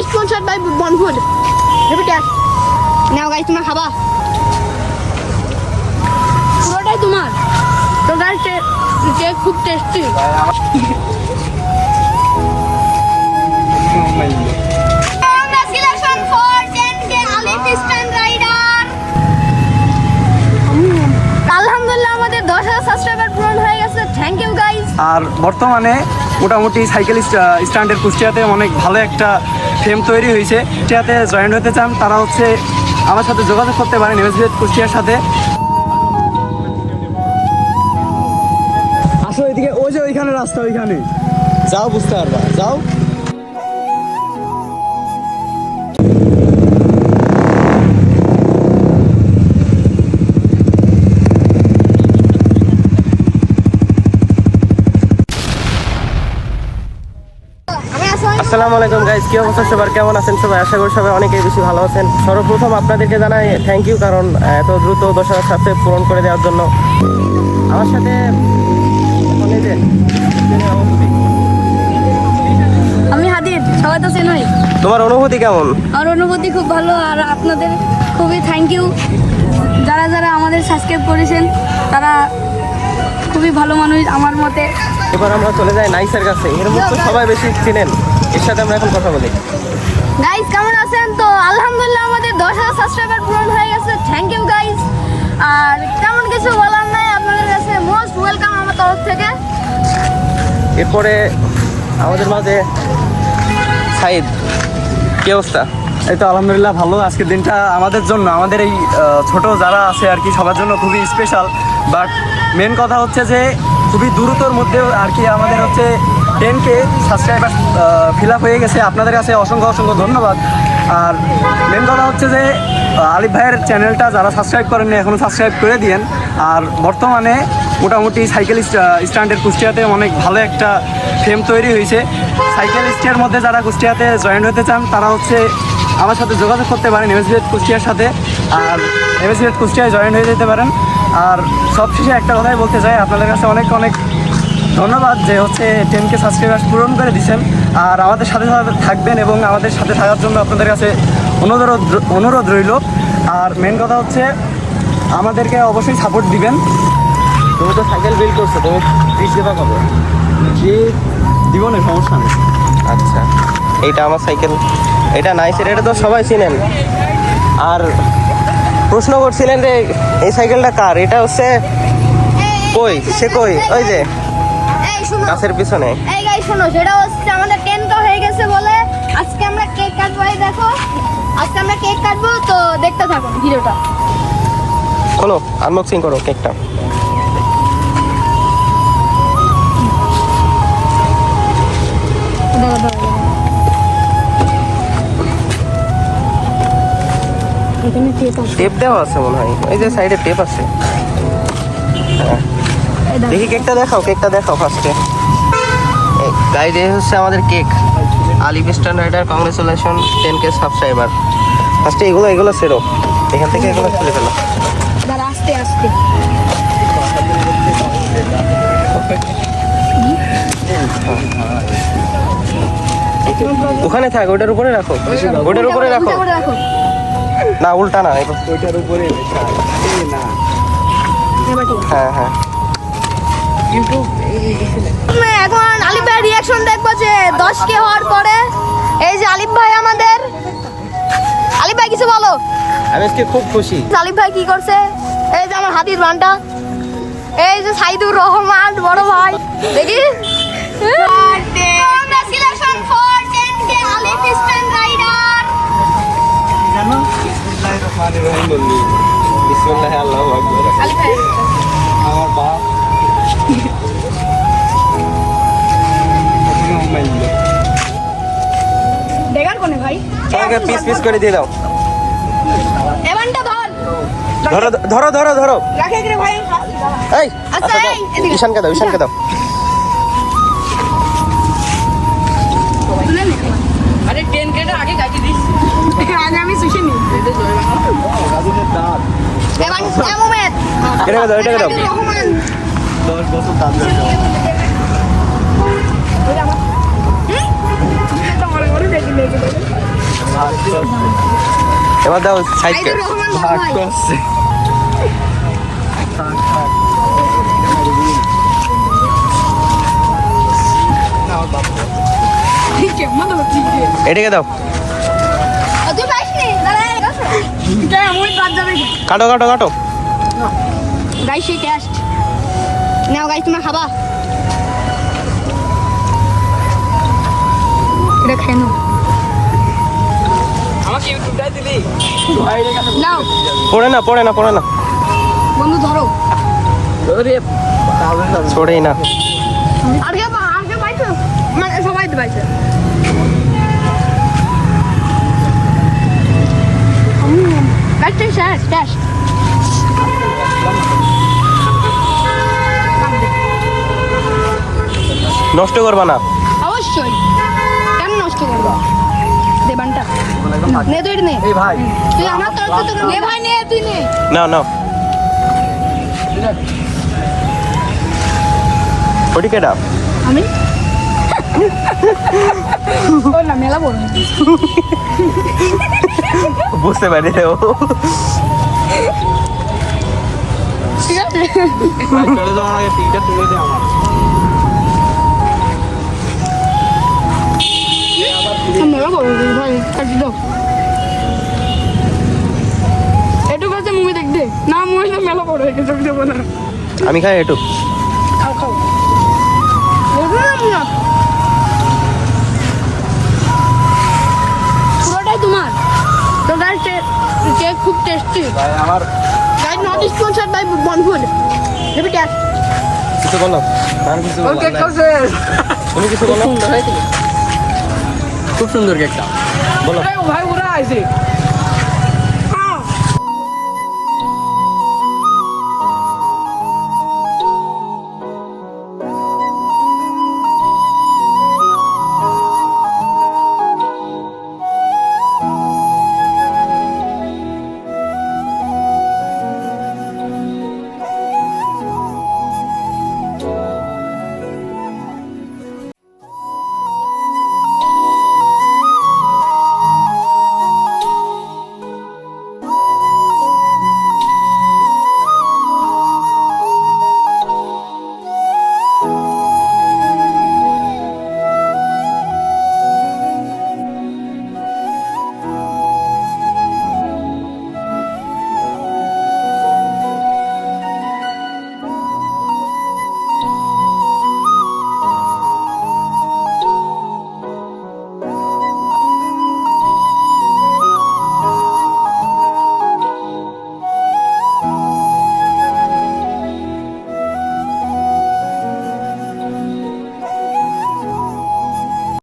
Sponsored by Bonfood. Repeater now guys, তোমরা খাবা, পুরোটাই তোমার। তো গাইস কেক খুব tasty. Congratulation for 10K Alif stand rider. আলহামদুলিল্লাহ আমাদের 10,000 সাবস্ক্রাইবার পূরণ হয়ে গেছে। Thank you guys. আর বর্তমানে মোটামুটি সাইকেল স্ট্যান্ডের কুষ্টিয়াতে অনেক ভালো একটা ফেম তৈরি হয়েছে। কুষ্টিয়াতে জয়েন হতে চান তারা হচ্ছে আমার সাথে যোগাযোগ করতে পারেন এমএসভিএড কুষ্টিয়ার সাথে। আসো এদিকে, ওই যে ওইখানে রাস্তা, ওইখানে যাও, বুঝতে পারবা, যাও। আসসালামু আলাইকুম গাইস, কি অবস্থা সবার, কেমন আছেন সবাই? আশা করি সবাই অনেকেই বেশি ভালো আছেন। সর্বপ্রথম আপনাদেরকে জানাই থ্যাংক ইউ, কারণ এত দ্রুত 10,000 সাবস্ক্রাইব পূরণ করে দেওয়ার জন্য। আমার সাথে আমি হাদির, সবাই তো চেনই। তোমার অনুভূতি কেমন? আমার অনুভূতি খুব ভালো, আর আপনাদের খুবই থ্যাংক ইউ। যারা যারা আমাদের সাবস্ক্রাইব করেছেন তারা খুবই ভালো মানুষ আমার মতে। এবার আমরা চলে যাই নাইসের কাছে, এর মধ্যে সবাই বেশি চিনেন, এর সাথে আমরা এখন কথা বলি। গাইস কেমন আছেন? তো আলহামদুলিল্লাহ আমাদের 10,000 সাবস্ক্রাইবার পূরণ হয়ে গেছে। Thank you guys. আর তেমন কিছু বলার নাই, আপনাদের কাছে মোস্ট ওয়েলকাম আমার তরফ থেকে। এরপরে আমাদের মাঝে সাইদ, কি অবস্থা? এই তো আলহামদুলিল্লাহ ভালো। আজকের দিনটা আমাদের জন্য, আমাদের এই ছোট যারা আছে আর কি, সবার জন্য খুবই স্পেশাল। বাট মেন কথা হচ্ছে যে খুবই দ্রুতর মধ্যেও আর কি আমাদের হচ্ছে 10K সাবস্ক্রাইবার ফিল আপ হয়ে গেছে। আপনাদের কাছে অসংখ্য অসংখ্য ধন্যবাদ। আর মেন কথা হচ্ছে যে আলিফ ভাইয়ের চ্যানেলটা যারা সাবস্ক্রাইব করেননি এখনও সাবস্ক্রাইব করে দিয়েন। আর বর্তমানে মোটামুটি সাইকেল স্ট্যান্ডের কুষ্টিয়াতে অনেক ভালো একটা ফেম তৈরি হয়েছে। সাইকেল স্ট্যান্ডের মধ্যে যারা কুষ্টিয়াতে জয়েন হতে চান তারা হচ্ছে আমার সাথে যোগাযোগ করতে পারেন এমএসভিএড কুষ্টিয়ার সাথে। আর এমএসভিএড কুষ্টিয়ায় জয়েন হয়ে যেতে পারেন। আর সবশেষে একটা কথাই বলতে চাই, আপনাদের কাছে অনেক অনেক ধন্যবাদ যে হচ্ছে 10K সাবস্ক্রাইবার পূরণ করে দিচ্ছেন। আর আমাদের সাথে সাথে থাকবেন এবং আমাদের সাথে থাকার জন্য আপনাদের কাছে অনুরোধ রইল। আর মেন কথা হচ্ছে আমাদেরকে অবশ্যই সাপোর্ট দিবেন। তুমি তো সাইকেল বিল্ড করছো, তুমি ফিস দেবা কবে? যে দিব না, সমস্যা নেই। আচ্ছা, এইটা আমার সাইকেল, এটা নাইসের, এটা তো সবাই চিনেন। আর প্রশ্ন করছিলেন যে এই সাইকেলটা কার, এটা হচ্ছে কই, সে কই, ওই যে এই শুনো, গাছের পিছনে। এই গাইস শুনো, সেটা হচ্ছে আমাদের 10K হয়ে গেছে বলে আজকে আমরা কেক কাটবো। এই দেখো আজকে আমরা কেক কাটবো, তো দেখতে থাকুন ভিডিওটা। খোলো, আনবক্সিং করো কেকটা। এখানে টেপ আছে, টেপ দেওয়া আছে মনে হয়, এই যে সাইডে টেপ আছে। হ্যাঁ, এই দেখো। দেখি কেকটা দেখাও, কেকটা দেখাও ফার্স্টে। গাইজ, এই হচ্ছে আমাদের কেক, আলিফ stand rider, congratulation 10K subscriber. ফার্স্টে এগুলো সেরো, এখান থেকে এগুলো খুলে ফেলো। দাঁড়া, আস্তে আস্তে। ওখানে থাক, ওটার উপরে রাখো, ওটার উপরে রাখো। উল্টা করে রাখো। না, উল্টা না, ওইটার উপরে না। এবার ঠিক আছে। হ্যাঁ হ্যাঁ। এখন আলিফ ভাই রিয়াকশন দেখবো যে 10K হওয়ার পরে। এই যে আলিফ ভাই আমাদের, আলিফ ভাই কিছু বলো। আমি আজকে খুব খুশি। আলিফ ভাই কি করছে? এই যে আমার হাতির বানটা, এই যে সাইদুর রহমান বড় ভাই, দেখি। Congratulation for 10K Alif stand rider. জানো বিসমিল্লাহ, আল্লাহু আকবার। আলিফ ভাই আমার বাপ দেখার কোনে ভাই, সবাইকে পিস পিস করে দিয়ে দাও। এবারটা ধর, ধরো ধরো ধরো ধরো। রাখে রে ভাই। এই আচ্ছা, দাও, এই, এদিকে। ঈশানকে দাও, ঈশানকে দাও। আরে 10K আগে কাটি দিস। আগে আমি সুশি নি। এবার মোমেন্ট এটাকে দাও, এটাকে দাও। রহমান 10 বছর দাম দেওয়া। ওই আমার হুম তো মরে মরে দেখি এবার দাও সাইডকে আইদুর রহমান ভাগ ভাই করছে এটাকে দাও তুই পাইসনি দাঁড়া এটা আমি বাদ যাবে কাটো কাটো কাটো গাইস সেই টেস্ট নাও গাইস তোমরা খাবা এটা খেয়ে নাও আমাকে ইউটিউবটাই দিলি নাও পড়ে না পড়ে না পড়ে না বন্ধু ধরো ওরে ছড়েই না আগে পাইছো মানে সবাই তো পাইছে গাইস শেষ শেষ নষ্ট করবা না অবশ্যই কেন নষ্ট করবো দেবানটা নে তুই নে এই ভাই তুই আমার তরফ থেকে নে ভাই নে তুই নে না না ওটি কেডা আমি ও না মেলা বড় বুঝতে পারি রে ও ঠিক আছে চলে যাওয়ার আগে টিকিটটা তুলে দে আমার মেলা বড় ভাই কাটি দাও একটু কাছে মুভি দেখতে না মুভি তো মেলা বড় হয়ে গেছে দেবো না আমি খাই একটু খাও খাও পুরোটাই তোমার তো গাইস কেক খুব টেস্টি ভাই আমার guys not sponsored by Bonfood heavy taste কিছু বলো আর কিছু বলো কেক খাচ্ছে তুমি কিছু বলো সুন্দর হয়েছিল খুব সুন্দর কেকটা বলো ভাই ওরা আইছে